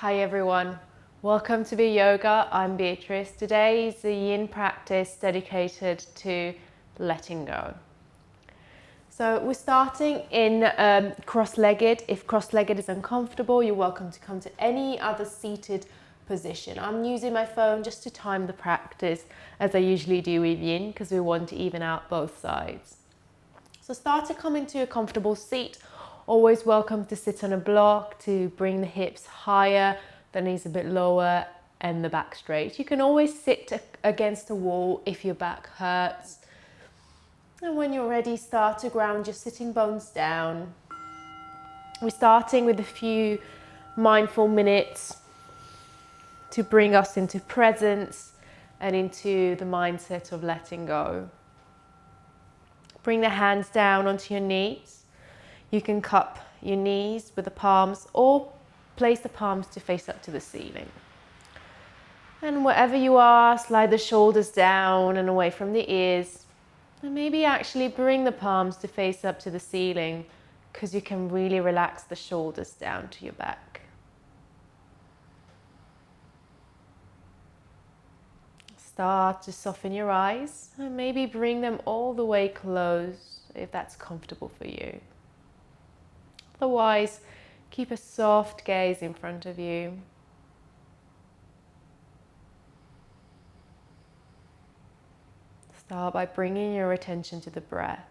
Hi everyone, welcome to Bea Yoga. I'm Beatrice. Today is the Yin practice dedicated to letting go. So we're starting in cross-legged. If cross-legged is uncomfortable, you're welcome to come to any other seated position. I'm using my phone just to time the practice as I usually do with Yin because we want to even out both sides. So start to come into a comfortable seat. Always welcome to sit on a block to bring the hips higher, the knees a bit lower and the back straight. You can always sit against a wall if your back hurts. And when you're ready, start to ground your sitting bones down. We're starting with a few mindful minutes to bring us into presence and into the mindset of letting go. Bring the hands down onto your knees. You can cup your knees with the palms or place the palms to face up to the ceiling. And wherever you are, slide the shoulders down and away from the ears. And maybe actually bring the palms to face up to the ceiling because you can really relax the shoulders down to your back. Start to soften your eyes and maybe bring them all the way closed if that's comfortable for you. Otherwise, keep a soft gaze in front of you. Start by bringing your attention to the breath.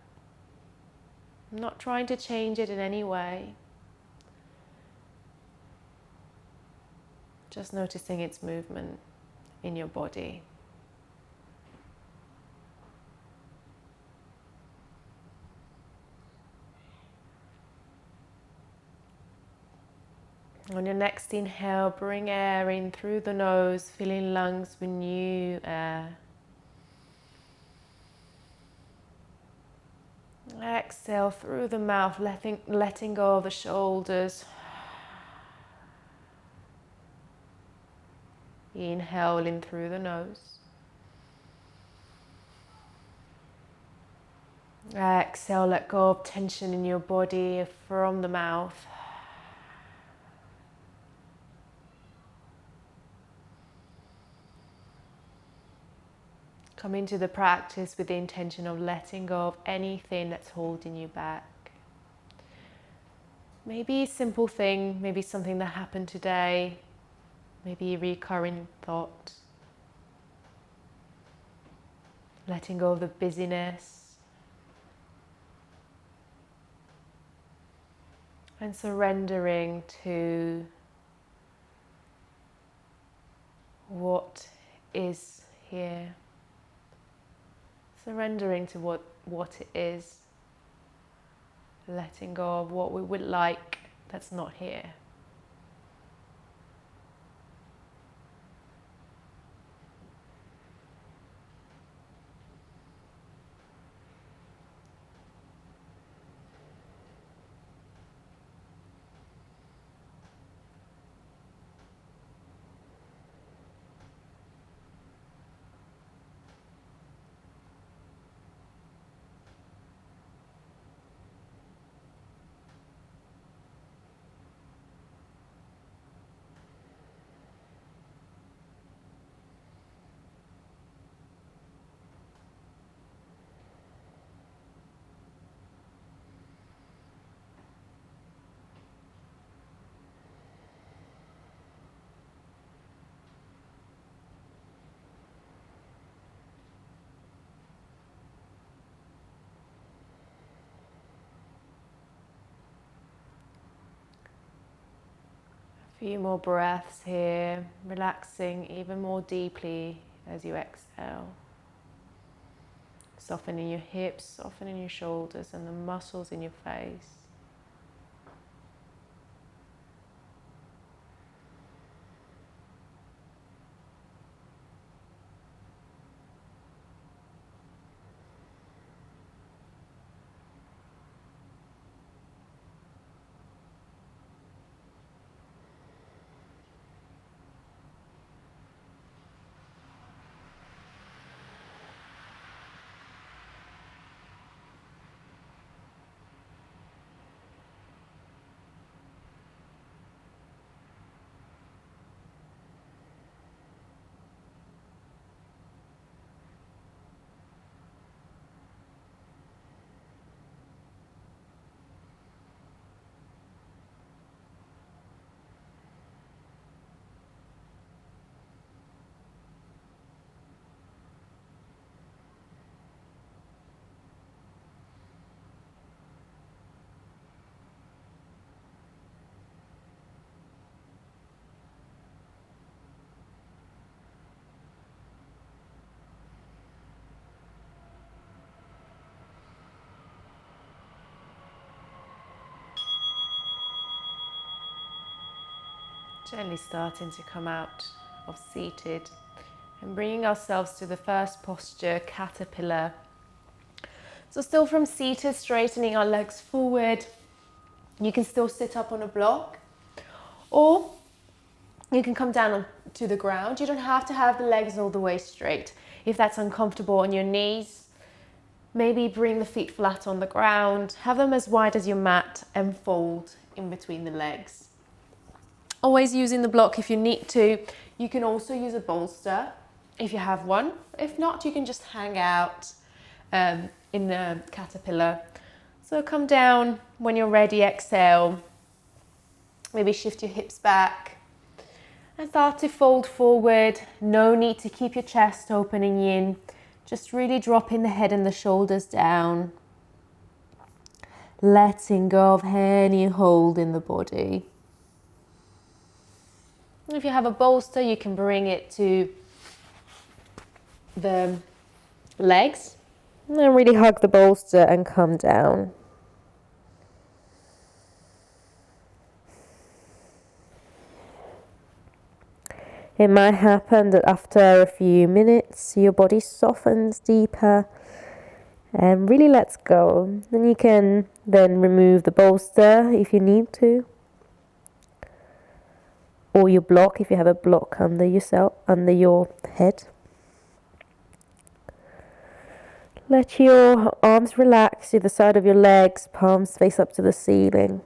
I'm not trying to change it in any way. Just noticing its movement in your body. On your next inhale, bring air in through the nose, filling lungs with new air. Exhale through the mouth, letting go of the shoulders. Inhale in through the nose. Exhale, let go of tension in your body from the mouth. Come into the practice with the intention of letting go of anything that's holding you back. Maybe a simple thing, maybe something that happened today, maybe a recurring thought. Letting go of the busyness. And surrendering to what is here. Surrendering to what it is. Letting go of what we would like that's not here. Few more breaths here, relaxing even more deeply as you exhale. Softening your hips, softening your shoulders and the muscles in your face. Gently starting to come out of seated and bringing ourselves to the first posture, caterpillar. So still from seated, straightening our legs forward. You can still sit up on a block, or you can come down to the ground. You don't have to have the legs all the way straight. If that's uncomfortable on your knees, maybe bring the feet flat on the ground, have them as wide as your mat and fold in between the legs. Always using the block if you need to. You can also use a bolster if you have one. If not, you can just hang out in the caterpillar. So come down when you're ready, exhale. Maybe shift your hips back and start to fold forward. No need to keep your chest open in yin. Just really dropping the head and the shoulders down. Letting go of any hold in the body. If you have a bolster, you can bring it to the legs and really hug the bolster and come down. It might happen that after a few minutes your body softens deeper and really lets go. Then you can then remove the bolster if you need to, or your block if you have a block under your head. Let your arms relax to the side of your legs, palms face up to the ceiling.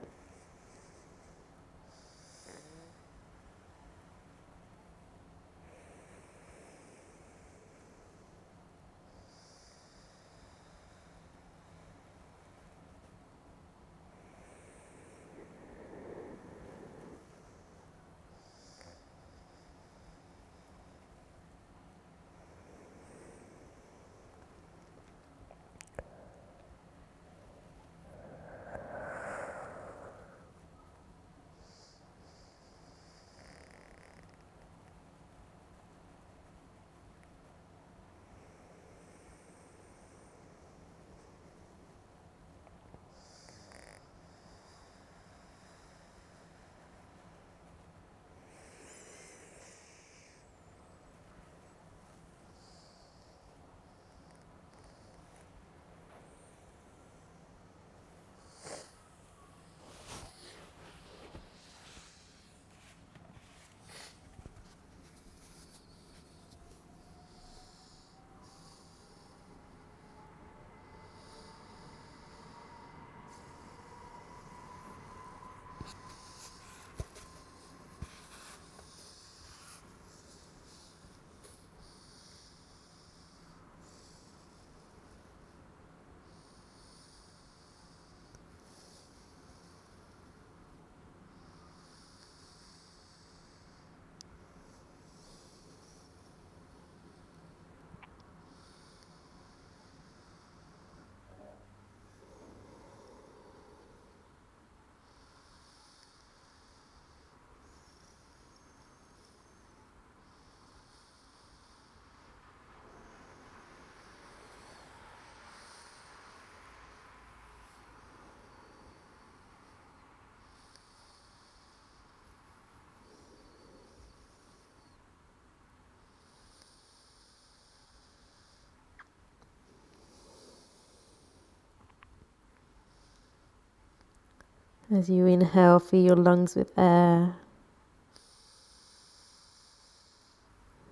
As you inhale, fill your lungs with air.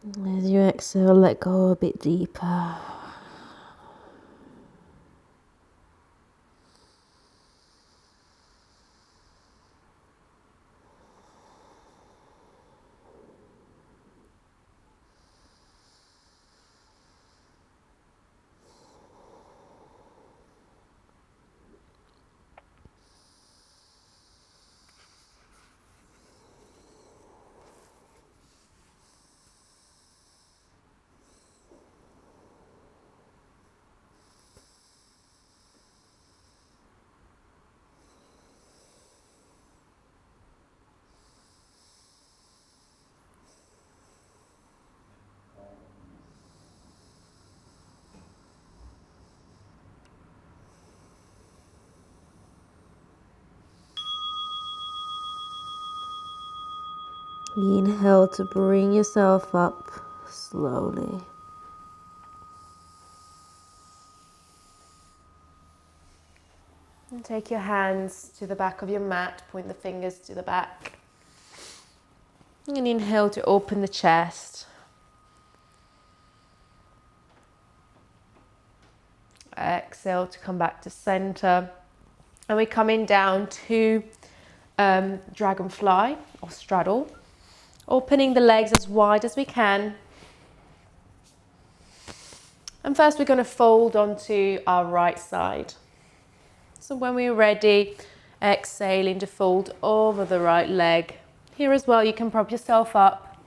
As you exhale, let go a bit deeper. Inhale to bring yourself up slowly. And take your hands to the back of your mat, point the fingers to the back. And inhale to open the chest. Exhale to come back to center. And we're coming down to dragonfly or straddle. Opening the legs as wide as we can. And first we're going to fold onto our right side. So when we're ready, exhaling to fold over the right leg. Here as well, you can prop yourself up,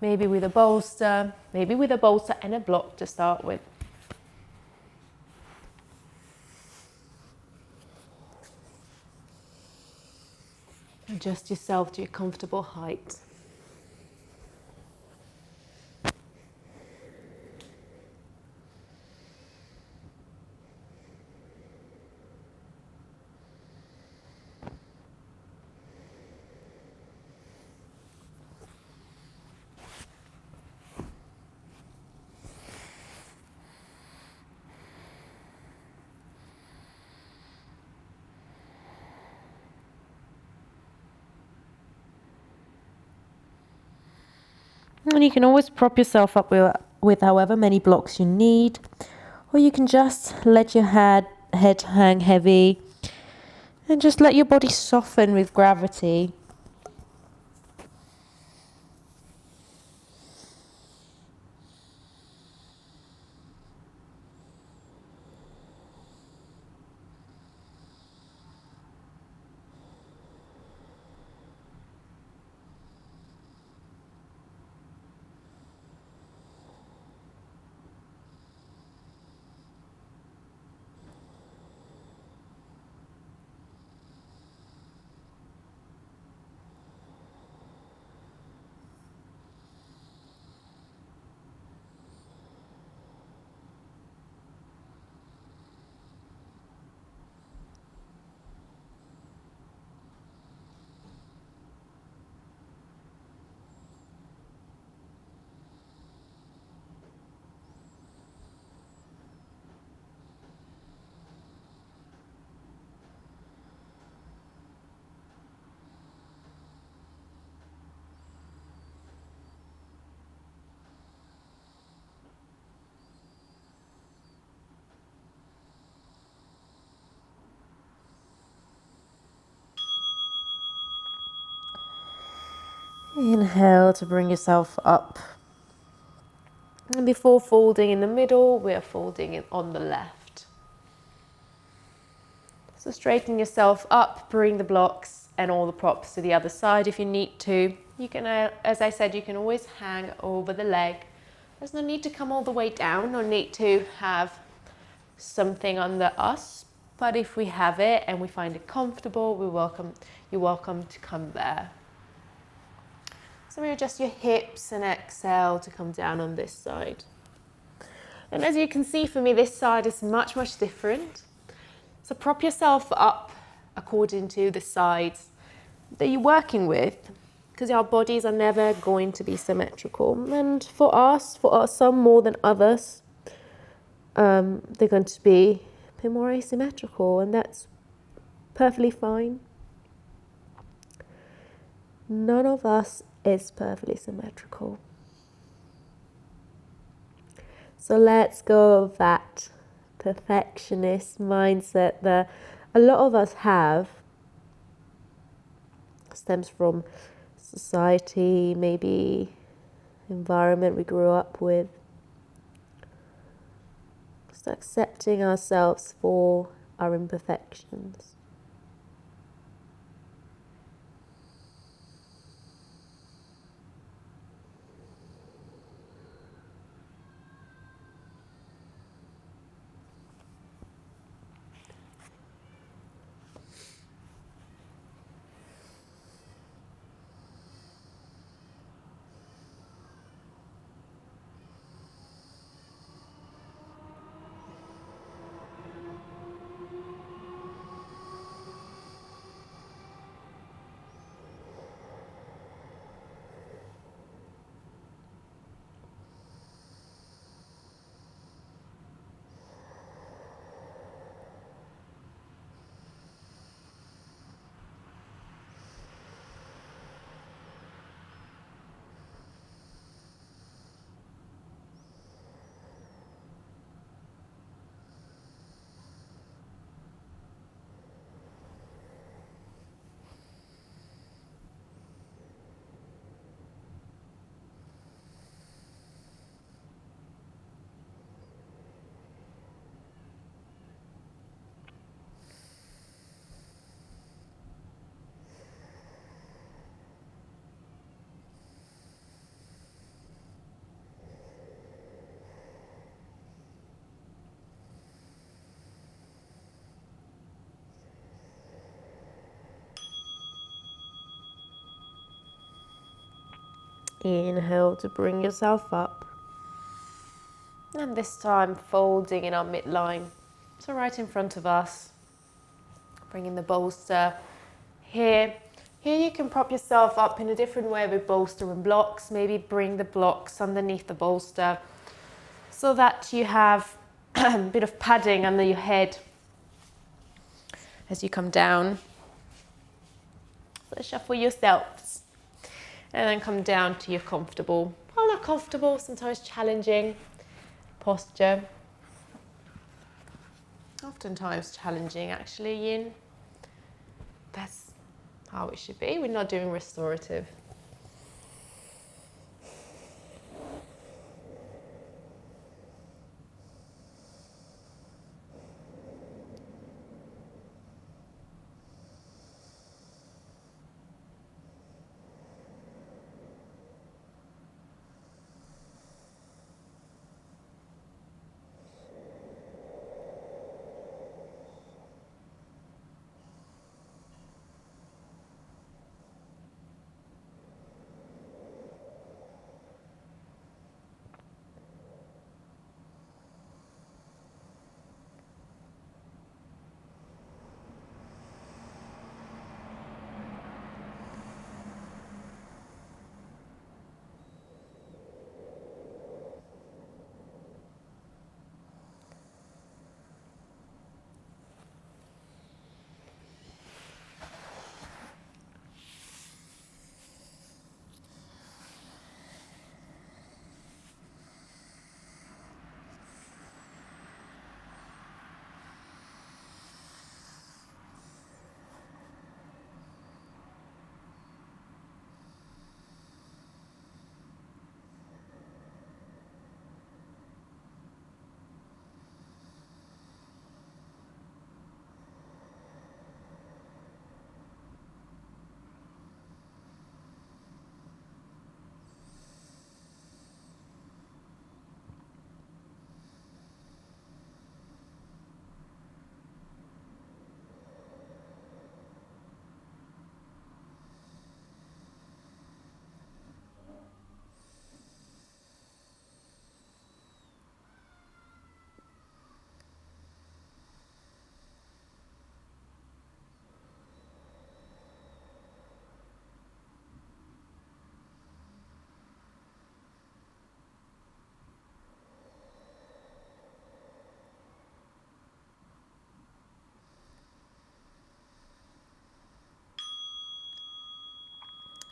maybe with a bolster and a block to start with. Adjust yourself to your comfortable height. And you can always prop yourself up with however many blocks you need, or you can just let your head hang heavy and just let your body soften with gravity. Inhale to bring yourself up. And before folding in the middle, we're folding it on the left. So straighten yourself up, bring the blocks and all the props to the other side if you need to. You can, as I said, you can always hang over the leg. There's no need to come all the way down, no need to have something under us. But if we have it and we find it comfortable, you're welcome to come there. So readjust your hips and exhale to come down on this side. And as you can see for me, this side is much, much different. So prop yourself up according to the sides that you're working with, because our bodies are never going to be symmetrical. And for us, some more than others, they're going to be a bit more asymmetrical, and that's perfectly fine. None of us is perfectly symmetrical. So let's go of that perfectionist mindset that a lot of us have. Stems from society, maybe environment we grew up with. Just accepting ourselves for our imperfections. Inhale to bring yourself up. And this time folding in our midline. So right in front of us. Bringing the bolster here. Here you can prop yourself up in a different way with bolster and blocks. Maybe bring the blocks underneath the bolster so that you have a bit of padding under your head as you come down. So shuffle yourselves and then come down to your comfortable, well, not comfortable, sometimes challenging posture. Oftentimes challenging, actually, Yin. That's how it should be. We're not doing restorative.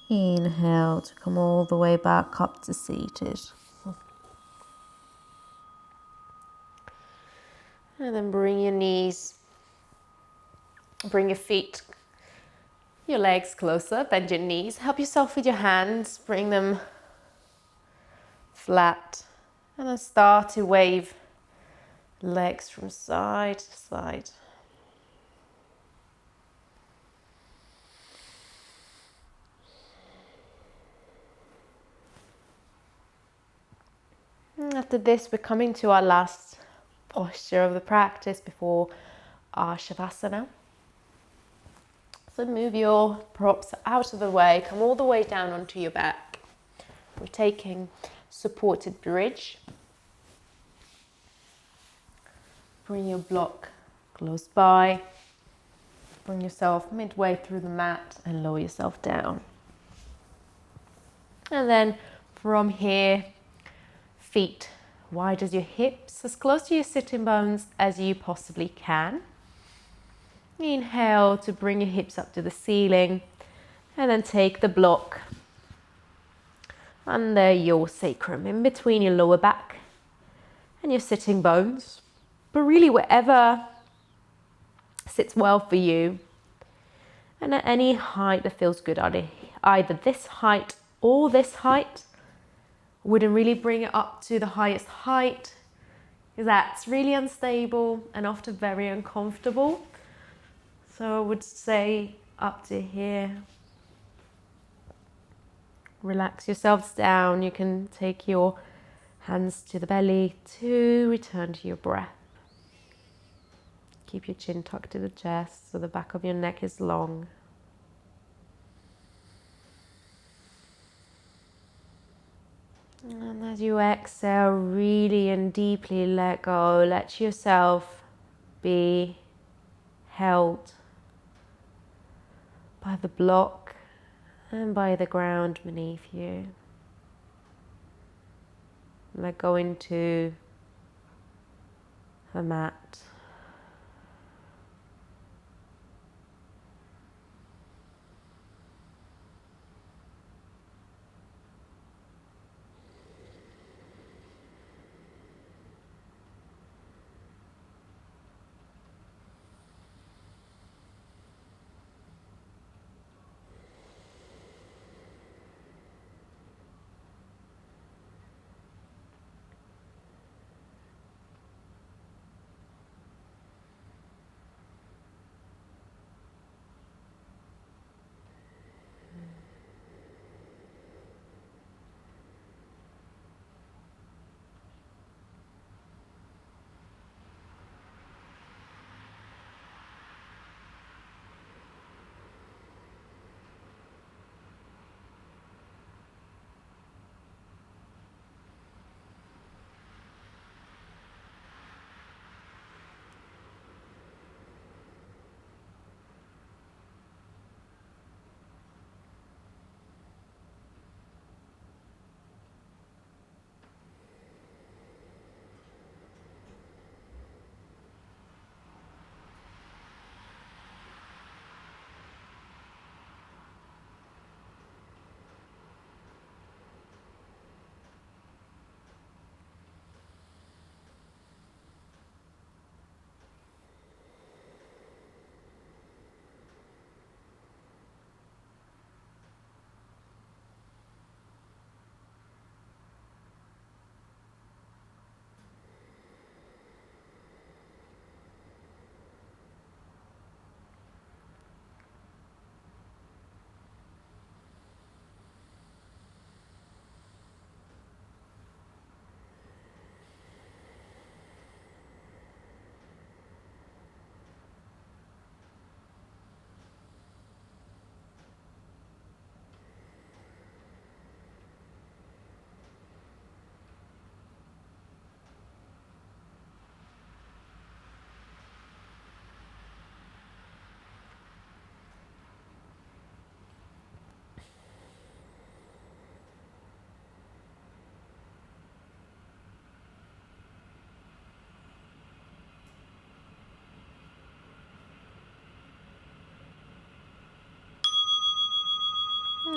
Inhale to come all the way back up to seated. And then bring your knees, bring your feet, your legs closer, bend your knees. Help yourself with your hands, bring them flat. And then start to wave legs from side to side. And after this, we're coming to our last posture of the practice before our Shavasana. So move your props out of the way, come all the way down onto your back. We're taking supported bridge. Bring your block close by. Bring yourself midway through the mat and lower yourself down. And then from here, feet wide as your hips, as close to your sitting bones as you possibly can. Inhale to bring your hips up to the ceiling and then take the block under your sacrum, in between your lower back and your sitting bones. But really wherever sits well for you and at any height that feels good, either this height or this height. Wouldn't really bring it up to the highest height because that's really unstable and often very uncomfortable. So I would say up to here. Relax yourselves down. You can take your hands to the belly to return to your breath. Keep your chin tucked to the chest so the back of your neck is long. And as you exhale, really and deeply let go. Let yourself be held by the block and by the ground beneath you. Let go into the mat.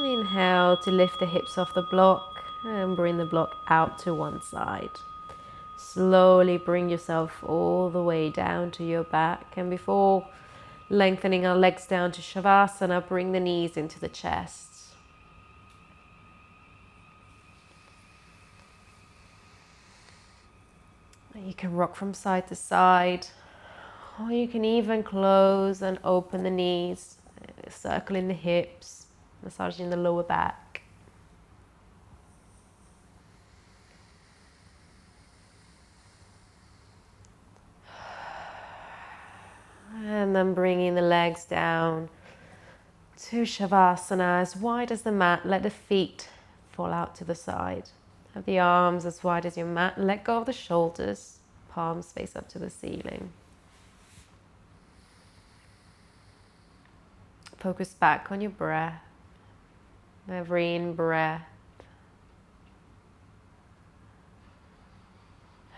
Inhale to lift the hips off the block and bring the block out to one side. Slowly bring yourself all the way down to your back, and before lengthening our legs down to Shavasana, bring the knees into the chest. You can rock from side to side, or you can even close and open the knees, circling the hips, massaging the lower back. And then bringing the legs down to Shavasana, as wide as the mat. Let the feet fall out to the side. Have the arms as wide as your mat. Let go of the shoulders, palms face up to the ceiling. Focus back on your breath. Every in-breath.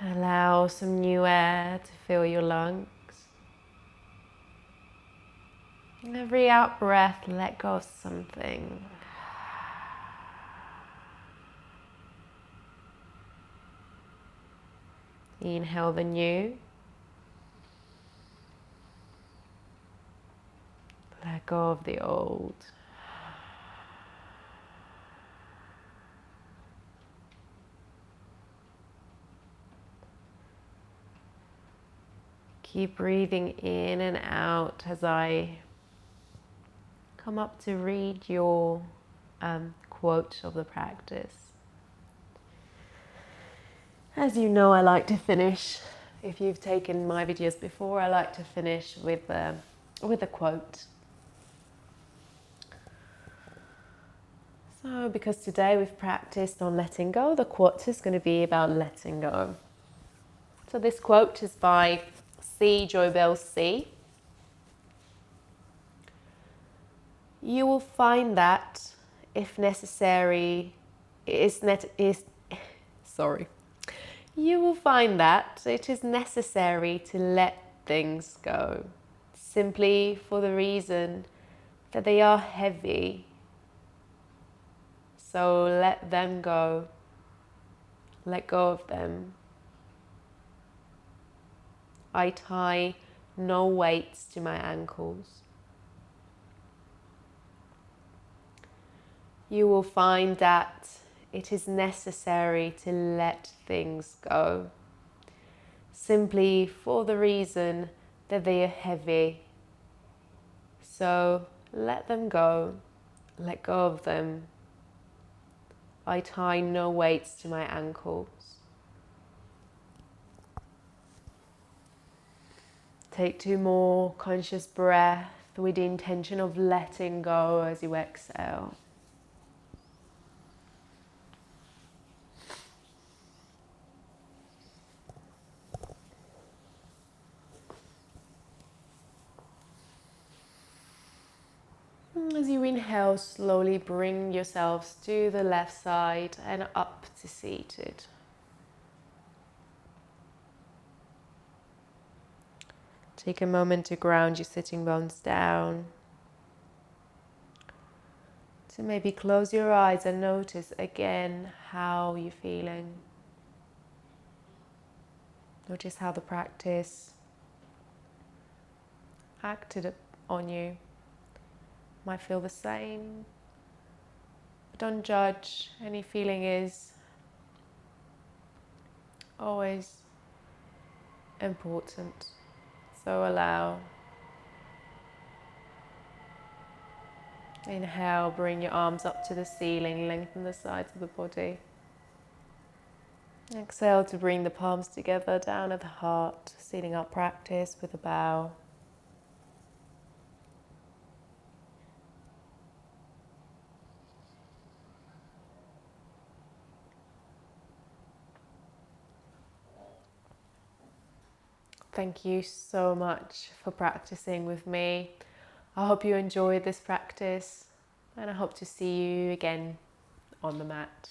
Allow some new air to fill your lungs. Every out breath, let go of something. Inhale the new. Let go of the old. Keep breathing in and out as I come up to read your quote of the practice. As you know, I like to finish, if you've taken my videos before, I like to finish with a quote. So because today we've practiced on letting go, the quote is going to be about letting go. So this quote is by Joy Bell C. You will find that if necessary You will find that it is necessary to let things go, simply for the reason that they are heavy. So let them go. Let go of them. I tie no weights to my ankles. You will find that it is necessary to let things go, simply for the reason that they are heavy. So let them go. Let go of them. I tie no weights to my ankles. Take 2 more conscious breaths with the intention of letting go as you exhale. As you inhale, slowly bring yourselves to the left side and up to seated. Take a moment to ground your sitting bones down. To maybe close your eyes and notice again how you're feeling. Notice how the practice acted on you. Might feel the same. But don't judge. Any feeling is always important. So allow. Inhale, bring your arms up to the ceiling, lengthen the sides of the body. Exhale to bring the palms together down at the heart, sealing our practice with a bow. Thank you so much for practicing with me. I hope you enjoyed this practice and I hope to see you again on the mat.